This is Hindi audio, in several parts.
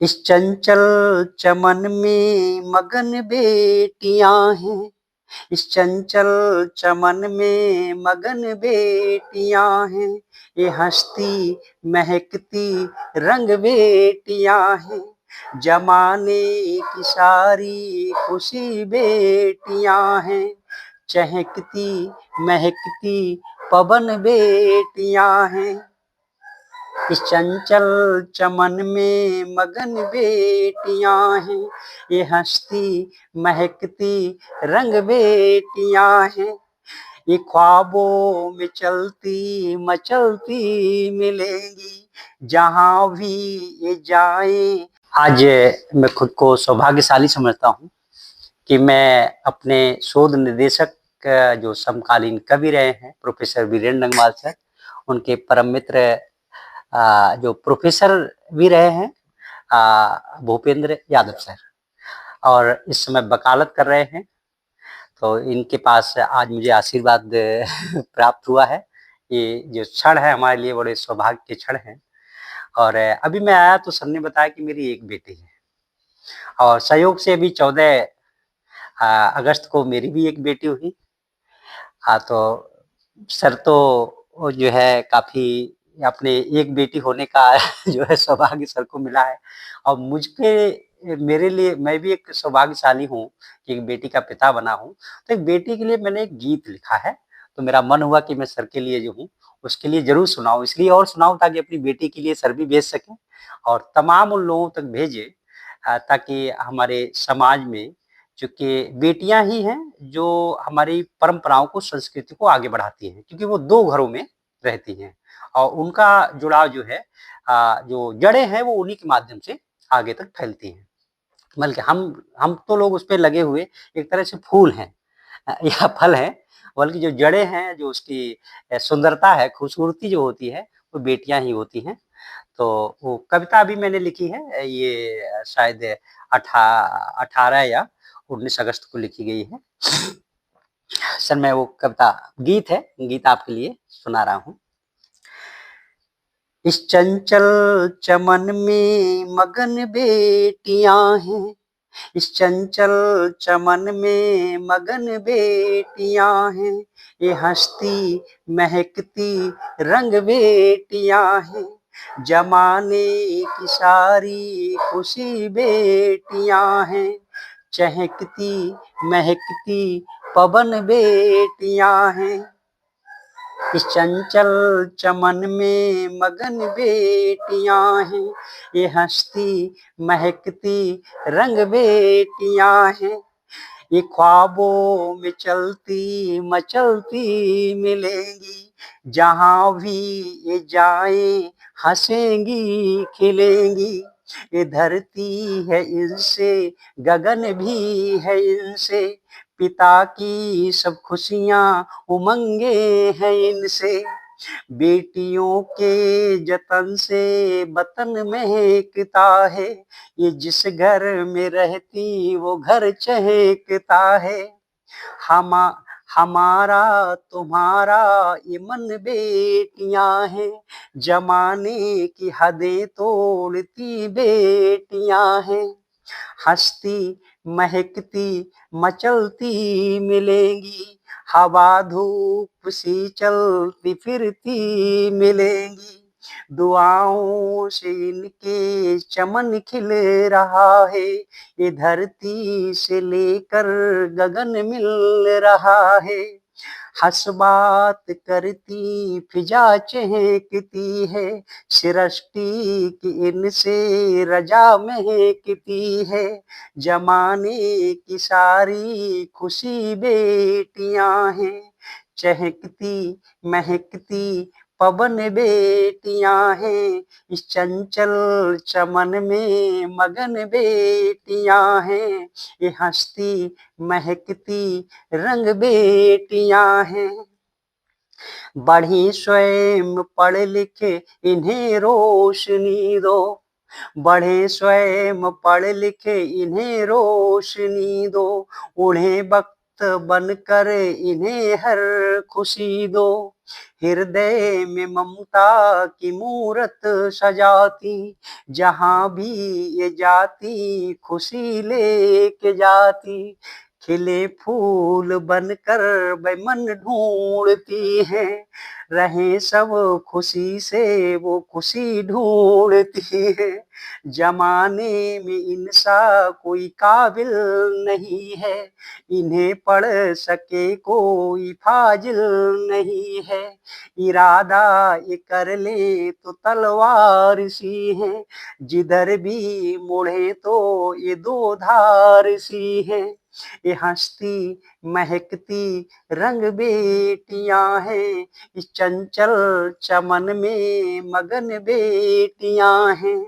इस चंचल चमन में मगन बेटियां हैं। इस चंचल चमन में मगन बेटियां हैं। ये हंसती महकती रंग बेटियां हैं। जमाने की सारी खुशी बेटियां हैं। चहकती महकती पवन बेटियां हैं। इस चंचल चमन में मगन बेटियां हैं। ये हंसती महकती रंग बेटियां हैं। ये ख्वाबों में चलती मचलती मिलेंगी जहां भी ये जाएं। आज मैं खुद को सौभाग्यशाली समझता हूँ कि मैं अपने शोध निर्देशक जो समकालीन कवि रहे हैं प्रोफेसर वीरेंद्र नगवाल सर, उनके परम मित्र जो प्रोफेसर भी रहे हैं भूपेंद्र यादव सर, और इस समय वकालत कर रहे हैं। तो इनके पास आज मुझे आशीर्वाद प्राप्त हुआ है। ये जो क्षण है हमारे लिए बड़े सौभाग्य के क्षण हैं। और अभी मैं आया तो सर ने बताया कि मेरी एक बेटी है, और संयोग से अभी 14 अगस्त को मेरी भी एक बेटी हुई। तो सर तो जो है काफी अपने एक बेटी होने का जो है सौभाग्य सर को मिला है, और मुझ पे मेरे लिए मैं भी एक सौभाग्यशाली हूँ कि एक बेटी का पिता बना हूँ। तो एक बेटी के लिए मैंने एक गीत लिखा है, तो मेरा मन हुआ कि मैं सर के लिए जो हूँ उसके लिए जरूर सुनाऊं, इसलिए और सुनाऊं ताकि अपनी बेटी के लिए सर भी भेज सकें और तमाम उन लोगों तक भेजे, ताकि हमारे समाज में चूँकि बेटियां ही हैं जो हमारी परंपराओं को संस्कृति को आगे बढ़ाती हैं, क्योंकि वो 2 घरों में रहती हैं और उनका जुड़ाव जो है जो जड़ें हैं वो उन्हीं के माध्यम से आगे तक फैलती हैं। बल्कि हम तो लोग उस पे लगे हुए एक तरह से फूल हैं या फल हैं, बल्कि जो जड़ें हैं, जो उसकी सुंदरता है, खूबसूरती जो होती है, वो बेटियां ही होती हैं। तो वो कविता भी मैंने लिखी है, ये शायद 18 या 19 अगस्त को लिखी गई है। सर मैं वो कविता गीत है, गीत आपके लिए सुना रहा हूँ। इस चंचल चमन में मगन बेटियां हैं। इस चंचल चमन में मगन बेटियां हैं। ये हंसती महकती रंग बेटियां हैं। जमाने की सारी खुशी बेटियां हैं। चहकती महकती पवन बेटियां हैं। इस चंचल चमन में मगन बेटियां हैं। ये हंसती महकती रंग बेटियां हैं। ये ख्वाबों में चलती मचलती मिलेंगी जहां भी ये जाएं, हंसेंगी खिलेंगी। ये धरती है इनसे, गगन भी है इनसे, पिता की सब खुशियां उमंगे हैं इनसे। बेटियों के जतन से वतन महकता है। ये जिस घर में रहती वो घर चहकता है। हमा हमारा तुम्हारा ये मन बेटियां हैं। जमाने की हदें तोड़ती बेटियां हैं। हंसती महकती मचलती मिलेंगी, हवा धूप सी चलती फिरती मिलेंगी। दुआओं से इनके चमन खिल रहा है। ये धरती से लेकर गगन मिल रहा है। हंस बात करती फिजा चहकती है। सृष्टि की इनसे रजा महकती है। जमाने की सारी खुशी बेटियां हैं। चहकती महकती पवन बेटियां हैं। इस चंचल चमन में मगन बेटियां हैं। ये हंसती महकती रंग बेटियां हैं। बढ़ी स्वयं पढ़ लिखे इन्हें रोशनी दो। बढ़े स्वयं पढ़ लिखे इन्हें रोशनी दो। उन्हें भक्त बनकर इन्हें हर खुशी दो, हृदय में ममता की मूरत सजाती, जहाँ भी ये जाती खुशी लेके जाती। खिले फूल बनकर वे मन ढूंढती है, रहे सब खुशी से वो खुशी ढूंढती है। जमाने में इनसा कोई काबिल नहीं है, इन्हें पढ़ सके कोई फाजिल नहीं है। इरादा ये कर ले तो तलवार सी है, जिधर भी मुड़े तो ये दो धार सी है। ये हंसती महकती रंग बेटियां हैं, इस चंचल चमन में मगन बेटियां हैं।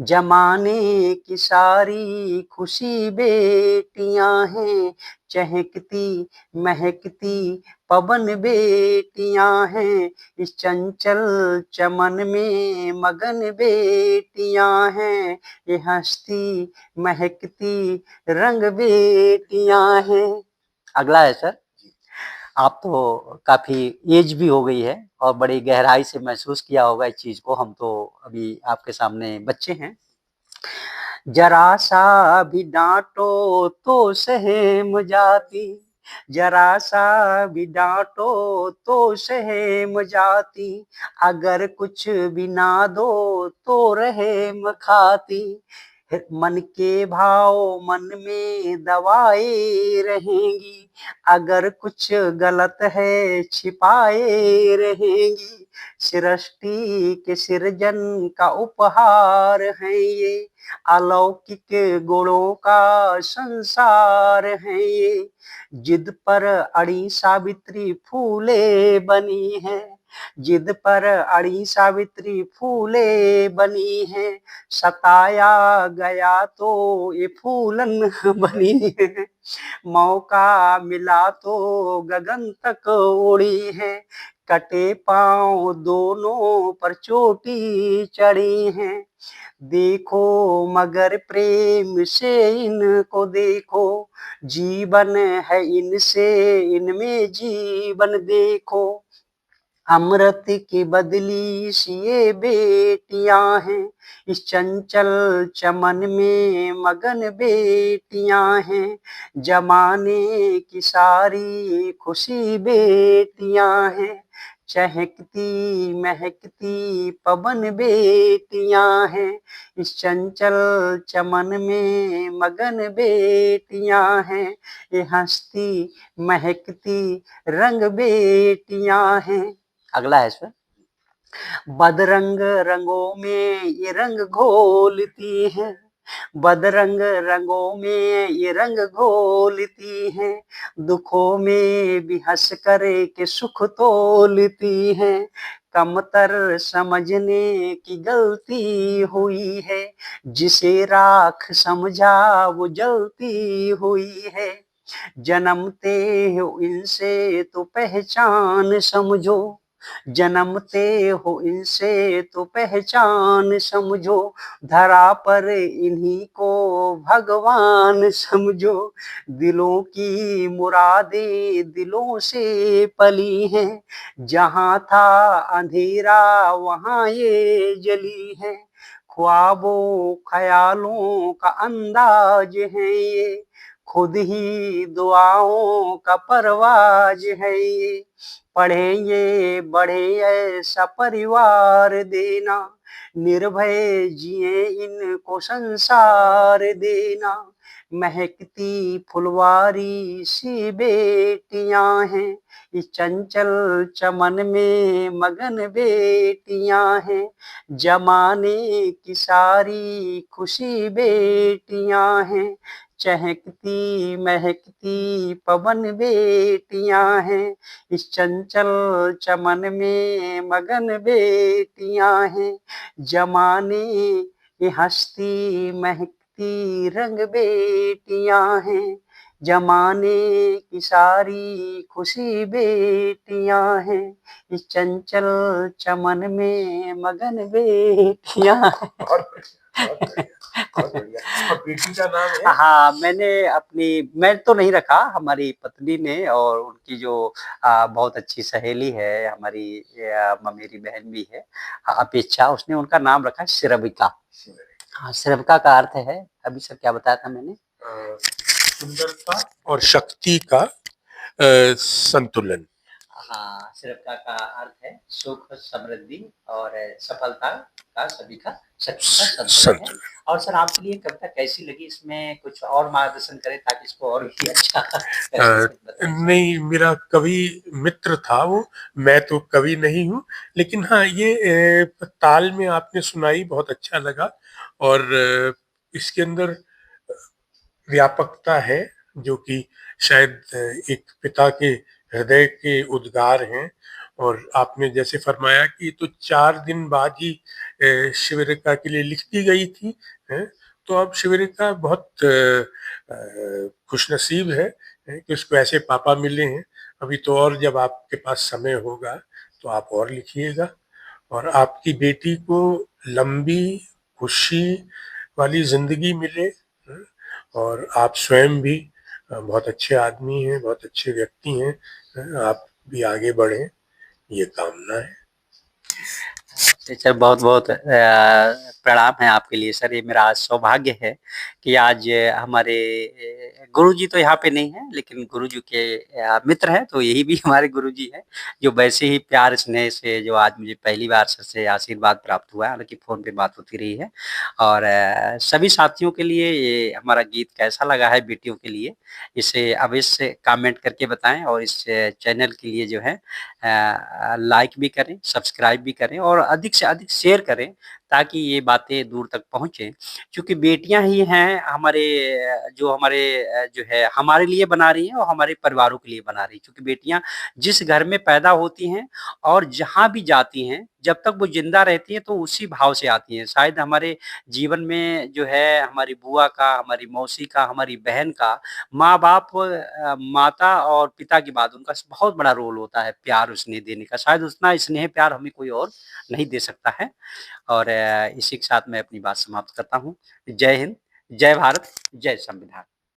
जमाने की सारी खुशी बेटियां हैं, चहकती महकती पवन बेटियां हैं, इस चंचल चमन में मगन बेटियां हैं। ये हंसती महकती रंग बेटियां हैं। अगला है सर। आप तो काफी एज भी हो गई है और बड़ी गहराई से महसूस किया होगा इस चीज को, हम तो अभी आपके सामने बच्चे हैं। जरा सा भी डांटो तो सहम जाती, जरा सा भी डांटो तो सहम जाती, अगर कुछ भी ना दो तो रहम खाती। मन के भाव मन में दबाए रहेंगी, अगर कुछ गलत है छिपाए रहेंगी। सृष्टि के सृजन का उपहार है ये, अलौकिक गुणों का संसार है ये। जिद पर अड़ी सावित्री फूले बनी है, जिद पर अड़ी सावित्री फूले बनी है, सताया गया तो ये फूलन बनी है। मौका मिला तो गगन तक उड़ी है, कटे पांव दोनों पर चोटी चढ़ी है। देखो मगर प्रेम से इनको देखो, जीवन है इनसे इनमें जीवन देखो। अमृत की बदली सी ये बेटियां हैं, इस चंचल चमन में मगन बेटियां हैं। जमाने की सारी खुशी बेटियां हैं, चहकती महकती पवन बेटियां हैं, इस चंचल चमन में मगन बेटियां हैं। ये हंसती महकती रंग बेटियां हैं। अगला है इसमें। बदरंग रंगों में ये रंग घोलती है, बदरंग रंगों में ये रंग घोलती है, दुखों में भी हंस कर के सुख तोलती है। कमतर समझने की गलती हुई है, जिसे राख समझा वो जलती हुई है। जन्मते हो इनसे तो पहचान समझो, जन्मते हो इनसे तो पहचान समझो, धरा पर इन्हीं को भगवान समझो। दिलों की मुरादें दिलों से पली हैं, जहाँ था अंधेरा वहाँ ये जली है। ख्वाबों ख्यालों का अंदाज है ये, खुद ही दुआओं का परवाज है ये। पढ़ेंगे बढ़े ऐसा परिवार देना, निर्भय जिए इनको संसार देना। महकती फुलवारी सी बेटियां हैं, इस चंचल चमन में मगन बेटियां हैं। जमाने की सारी खुशी बेटियां हैं, चहकती महकती पवन बेटियां हैं, इस चंचल चमन में मगन बेटियां हैं। जमाने ये हंसती महकती रंग बेटियां हैं, जमाने की सारी खुशी बेटियां हैं, इस चंचल चमन में मगन बेटियां हैं। बेटी का नाम है? हाँ, मैं तो नहीं रखा, हमारी पत्नी ने और उनकी जो बहुत अच्छी सहेली है, हमारी ममेरी बहन भी है, अपेक्षा, उसने उनका नाम रखा है श्रविका। हाँ, श्रविका का अर्थ है, अभी सर क्या बताया था मैंने? सुंदरता और शक्ति का संतुलन। हाँ, श्रविका का अर्थ है सुख, समृद्धि और सफलता का, सभी का, शक्ति का संतुलन है। संतुलन। और सर आपके लिए कविता कैसी लगी? इसमें कुछ और मार्गदर्शन करें ताकि इसको और भी अच्छा कर सकें, बताइए। नहीं, मेरा कवि मित्र था वो, मैं तो कवि नहीं हूँ, लेकिन हाँ ये ताल में आपने सुनाई, बहुत अच्छा लगा। और इसके अंदर व्यापकता है जो कि शायद एक पिता के हृदय के उद्गार हैं। और आपने जैसे फरमाया कि तो 4 दिन बाद ही शिवरेखा के लिए लिख दी गई थी, है? तो अब शिवरेखा बहुत खुशनसीब है कि उसको ऐसे पापा मिले हैं। अभी तो और जब आपके पास समय होगा तो आप और लिखिएगा, और आपकी बेटी को लंबी खुशी वाली जिंदगी मिले, है? और आप स्वयं भी बहुत अच्छे आदमी हैं, बहुत अच्छे व्यक्ति हैं, आप भी आगे बढ़ें, ये कामना है। सर बहुत-बहुत प्रणाम है आपके लिए सर, ये मेरा आज सौभाग्य है कि आज हमारे गुरुजी तो यहाँ पे नहीं हैं, लेकिन गुरुजी के मित्र हैं, तो यही भी हमारे गुरुजी हैं, जो वैसे ही प्यार स्नेह से जो आज मुझे पहली बार सर से आशीर्वाद प्राप्त हुआ है, हालाँकि फ़ोन पे बात होती रही है। और सभी साथियों के लिए ये हमारा गीत कैसा लगा है बेटियों के लिए, इसे अवश्य कमेंट करके बताएँ और इस चैनल के लिए जो है लाइक भी करें, सब्सक्राइब भी करें और अधिक से अधिक शेयर करें ताकि ये बातें दूर तक पहुँचे। क्योंकि बेटियाँ ही हैं हमारे जो हमारे जो है हमारे लिए बना रही हैं और हमारे परिवारों के लिए बना रही हैं। क्योंकि बेटियाँ जिस घर में पैदा होती हैं और जहाँ भी जाती हैं, जब तक वो ज़िंदा रहती हैं तो उसी भाव से आती हैं। शायद हमारे जीवन में जो है हमारी बुआ का, हमारी मौसी का, हमारी बहन का, माँ-बाप माता और पिता के बाद उनका बहुत बड़ा रोल होता है प्यार और स्नेह देने का। शायद उतना स्नेह प्यार हमें कोई और नहीं दे सकता है। और इसी के साथ मैं अपनी बात समाप्त करता हूँ। जय हिंद, जय भारत, जय संविधान।